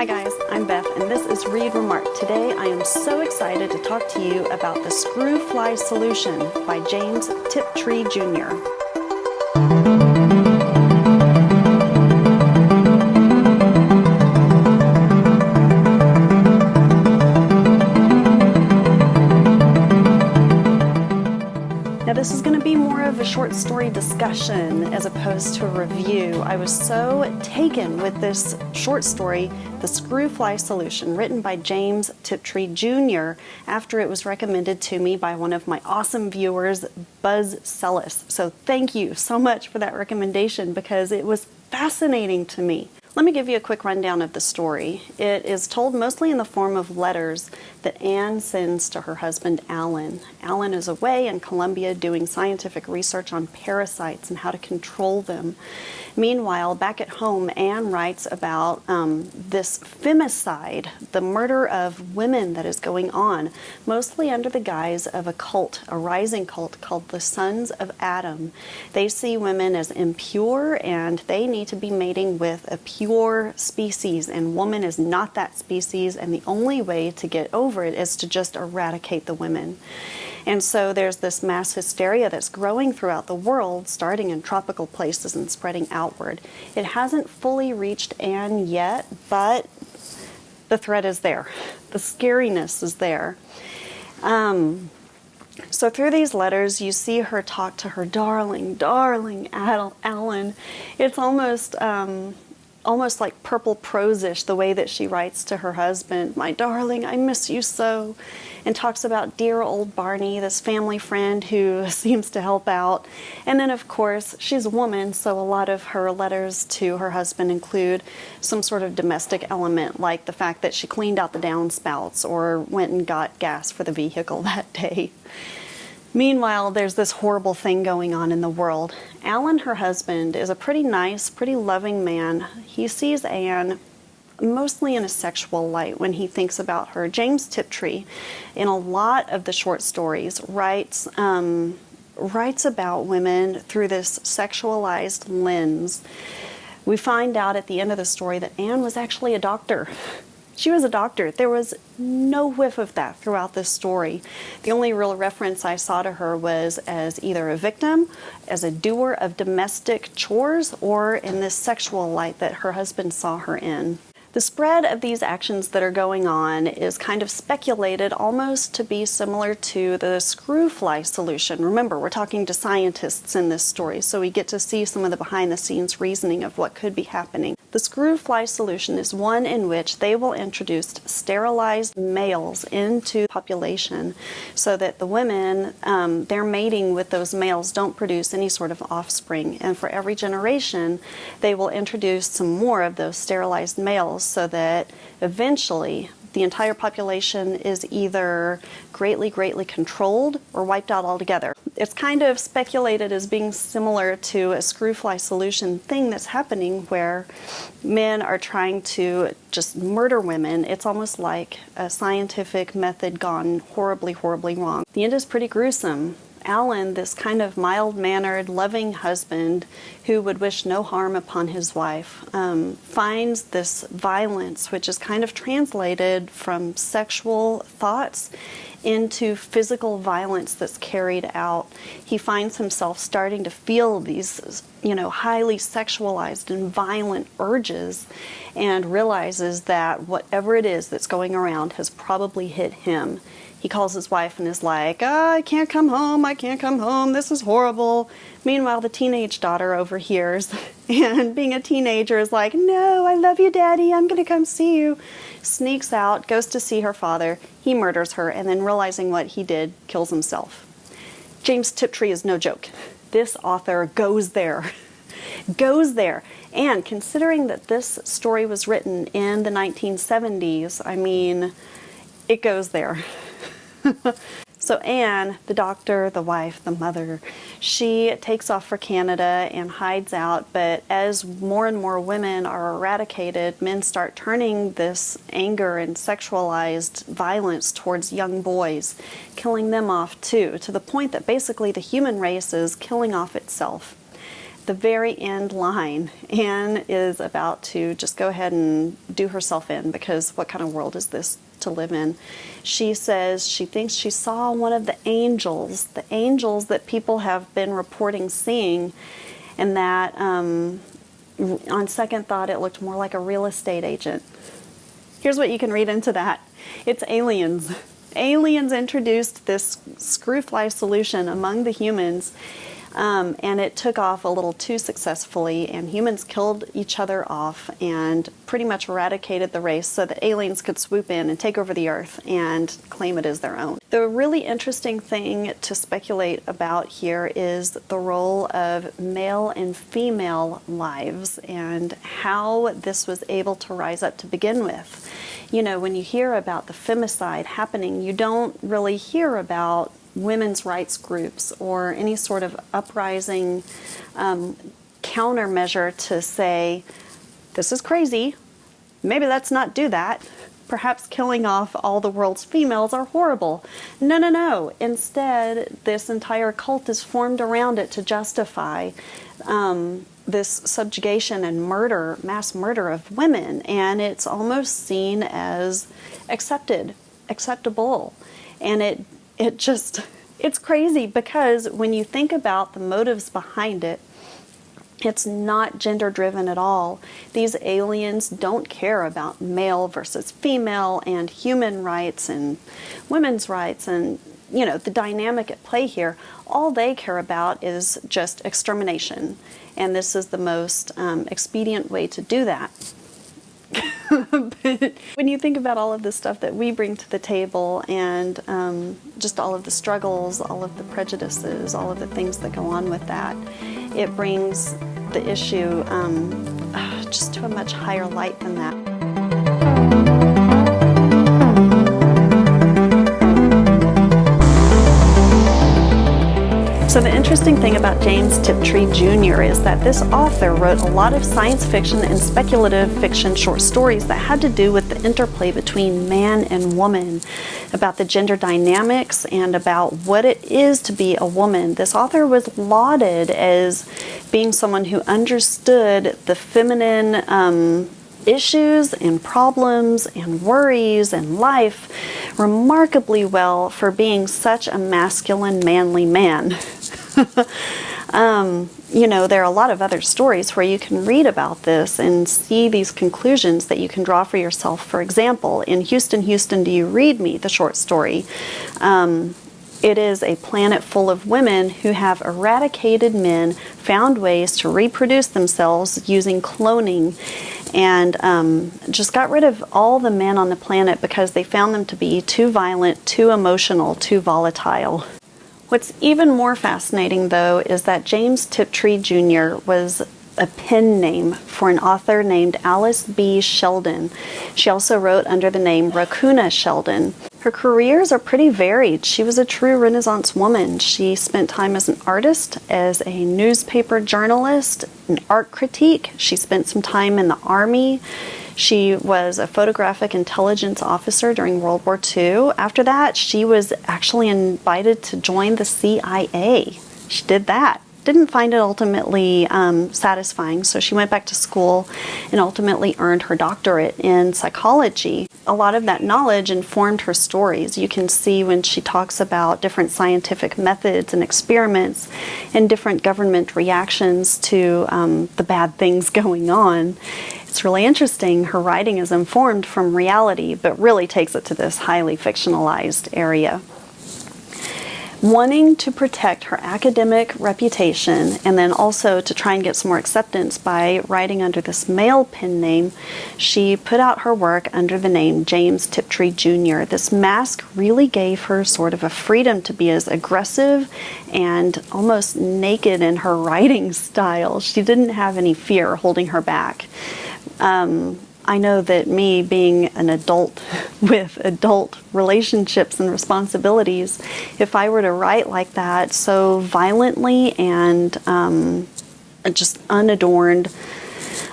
Hi guys, I'm Beth and this is Read Remark. Today I am so excited to talk to you about the Screwfly Solution by James Tiptree Jr. Now this is going to be more of a short story discussion as opposed to a review. I was so taken with this short story, The Screwfly Solution, written by James Tiptree Jr. after it was recommended to me by one of my awesome viewers, Buzz Selous. So thank you so much for that recommendation because it was fascinating to me. Let me give you a quick rundown of the story. It is told mostly in the form of letters that Anne sends to her husband, Alan. Alan is away in Colombia doing scientific research on parasites and how to control them. Meanwhile, back at home, Anne writes about this femicide, the murder of women that is going on, mostly under the guise of a cult, a rising cult called the Sons of Adam. They see women as impure and they need to be mating with a pure species, and woman is not that species, and the only way to get over it is to just eradicate the women. And so there's this mass hysteria that's growing throughout the world, starting in tropical places and spreading outward. It hasn't fully reached Anne yet, but the threat is there. The scariness is there. So through these letters, you see her talk to her darling Alan. It's almost like purple prose-ish, the way that she writes to her husband, "My darling, I miss you so," and talks about dear old Barney, this family friend who seems to help out. And then, of course, she's a woman, so a lot of her letters to her husband include some sort of domestic element, like the fact that she cleaned out the downspouts or went and got gas for the vehicle that day. Meanwhile, there's this horrible thing going on in the world. Alan, her husband, is a pretty nice, pretty loving man. He sees Anne mostly in a sexual light when he thinks about her. James Tiptree, in a lot of the short stories, writes about women through this sexualized lens. We find out at the end of the story that Anne was actually a doctor. She was a doctor. There was no whiff of that throughout this story. The only real reference I saw to her was as either a victim, as a doer of domestic chores, or in this sexual light that her husband saw her in. The spread of these actions that are going on is kind of speculated almost to be similar to the Screwfly Solution. Remember, we're talking to scientists in this story, so we get to see some of the behind-the-scenes reasoning of what could be happening. The Screwfly Solution is one in which they will introduce sterilized males into the population so that the women, their mating with those males don't produce any sort of offspring. And for every generation, they will introduce some more of those sterilized males so that eventually the entire population is either greatly controlled or wiped out altogether. It's kind of speculated as being similar to a Screwfly Solution thing that's happening where men are trying to just murder women. It's almost like a scientific method gone horribly wrong. The end is pretty gruesome. Alan, this kind of mild-mannered, loving husband who would wish no harm upon his wife, finds this violence, which is kind of translated from sexual thoughts into physical violence that's carried out. He finds himself starting to feel these, highly sexualized and violent urges and realizes that whatever it is that's going around has probably hit him. He calls his wife and is like, "I can't come home, this is horrible." Meanwhile, the teenage daughter overhears and being a teenager is like, "No, I love you, Daddy, I'm gonna come see you." Sneaks out, goes to see her father, he murders her, and then realizing what he did, kills himself. James Tiptree is no joke. This author goes there. And considering that this story was written in the 1970s, I mean, it goes there. So Anne, the doctor, the wife, the mother, she takes off for Canada and hides out, but as more and more women are eradicated, men start turning this anger and sexualized violence towards young boys, killing them off too, to the point that basically the human race is killing off itself. the very end line, Anne is about to just go ahead and do herself in, because what kind of world is this to live in? She says she thinks she saw one of the angels that people have been reporting seeing, and that on second thought it looked more like a real estate agent. Here's what you can read into that. It's aliens. Aliens introduced this Screwfly Solution among the humans, and it took off a little too successfully, and humans killed each other off and pretty much eradicated the race so that aliens could swoop in and take over the earth and claim it as their own. The really interesting thing to speculate about here is the role of male and female lives and how this was able to rise up to begin with. You know, when you hear about the femicide happening, you don't really hear about women's rights groups or any sort of uprising countermeasure to say, this is crazy, maybe let's not do that. Perhaps killing off all the world's females are horrible. No, no, no. Instead, this entire cult is formed around it to justify this subjugation and murder, mass murder of women, and it's almost seen as acceptable. And it's crazy, because when you think about the motives behind it, it's not gender driven at all. These aliens don't care about male versus female and human rights and women's rights and, you know, the dynamic at play here. All they care about is just extermination. And this is the most expedient way to do that. But when you think about all of the stuff that we bring to the table and just all of the struggles, all of the prejudices, all of the things that go on with that, it brings the issue just to a much higher light than that. So the interesting thing about James Tiptree Jr. is that this author wrote a lot of science fiction and speculative fiction short stories that had to do with the interplay between man and woman, about the gender dynamics and about what it is to be a woman. This author was lauded as being someone who understood the feminine issues and problems and worries and life remarkably well for being such a masculine, manly man. You know, there are a lot of other stories where you can read about this and see these conclusions that you can draw for yourself. For example, in Houston, Houston, Do You Read Me?, the short story, it is a planet full of women who have eradicated men, found ways to reproduce themselves using cloning, and just got rid of all the men on the planet because they found them to be too violent, too emotional, too volatile. What's even more fascinating, though, is that James Tiptree Jr. was a pen name for an author named Alice B. Sheldon. She also wrote under the name Raccoona Sheldon. Her careers are pretty varied. She was a true Renaissance woman. She spent time as an artist, as a newspaper journalist, an art critique. She spent some time in the Army. She was a photographic intelligence officer during World War II. After that, she was actually invited to join the CIA. She did that. Didn't find it ultimately satisfying, so she went back to school and ultimately earned her doctorate in psychology. A lot of that knowledge informed her stories. You can see when she talks about different scientific methods and experiments and different government reactions to the bad things going on. It's really interesting. Her writing is informed from reality, but really takes it to this highly fictionalized area. Wanting to protect her academic reputation and then also to try and get some more acceptance by writing under this male pen name, she put out her work under the name James Tiptree Jr. This mask really gave her sort of a freedom to be as aggressive and almost naked in her writing style. She didn't have any fear holding her back. I know that me being an adult with adult relationships and responsibilities, if I were to write like that so violently and just unadorned,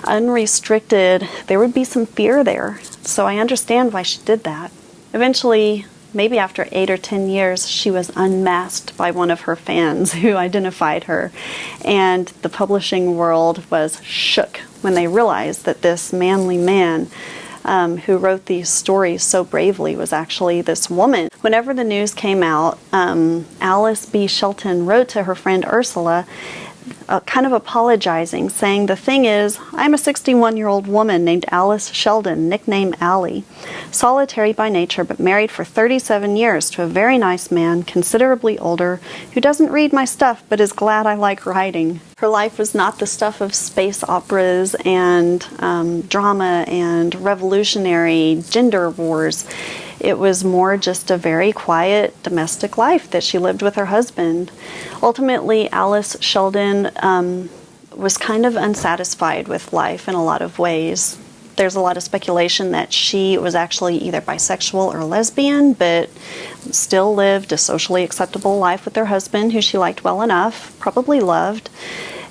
unrestricted, there would be some fear there. So I understand why she did that. Eventually, maybe after 8 or 10 years, she was unmasked by one of her fans who identified her. And the publishing world was shook when they realized that this manly man who wrote these stories so bravely was actually this woman. Whenever the news came out, Alice B. Shelton wrote to her friend Ursula, kind of apologizing, saying, "The thing is, I'm a 61-year-old woman named Alice Sheldon, nicknamed Allie, solitary by nature but married for 37 years to a very nice man, considerably older, who doesn't read my stuff but is glad I like writing." Her life was not the stuff of space operas and drama and revolutionary gender wars. It was more just a very quiet domestic life that she lived with her husband. Ultimately, Alice Sheldon was kind of unsatisfied with life in a lot of ways. There's a lot of speculation that she was actually either bisexual or lesbian, but still lived a socially acceptable life with her husband, who she liked well enough, probably loved.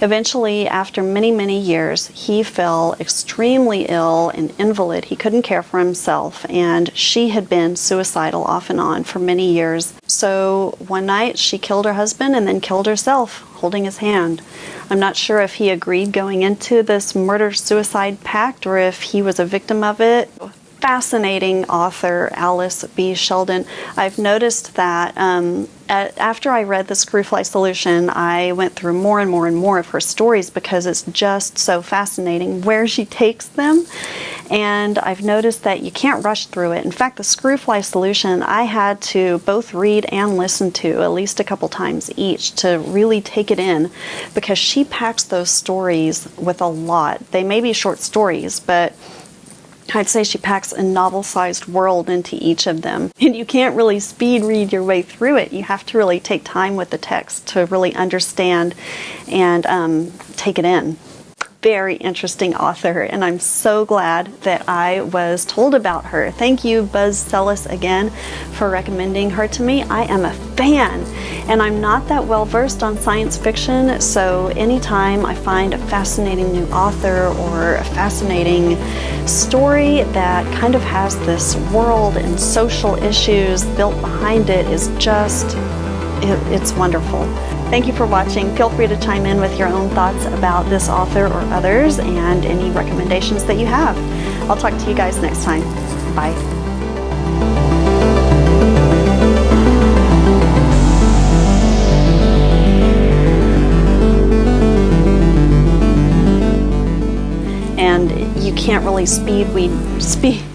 Eventually, after many, many years, he fell extremely ill, an invalid. He couldn't care for himself, and she had been suicidal off and on for many years. So one night, she killed her husband and then killed herself, holding his hand. I'm not sure if he agreed going into this murder-suicide pact or if he was a victim of it. Fascinating author, Alice B. Sheldon. I've noticed that after I read the Screwfly Solution, I went through more and more and more of her stories because it's just so fascinating where she takes them. And I've noticed that you can't rush through it. In fact, the Screwfly Solution, I had to both read and listen to at least a couple times each to really take it in, because she packs those stories with a lot. They may be short stories, but I'd say she packs a novel-sized world into each of them. And you can't really speed read your way through it. You have to really take time with the text to really understand and take it in. Very interesting author, and I'm so glad that I was told about her. Thank you, Buzz Selous, again for recommending her to me. I am a fan, and I'm not that well versed on science fiction, so anytime I find a fascinating new author or a fascinating story that kind of has this world and social issues built behind it is just, it's wonderful. Thank you for watching. Feel free to chime in with your own thoughts about this author or others and any recommendations that you have. I'll talk to you guys next time. Bye. And you can't really speed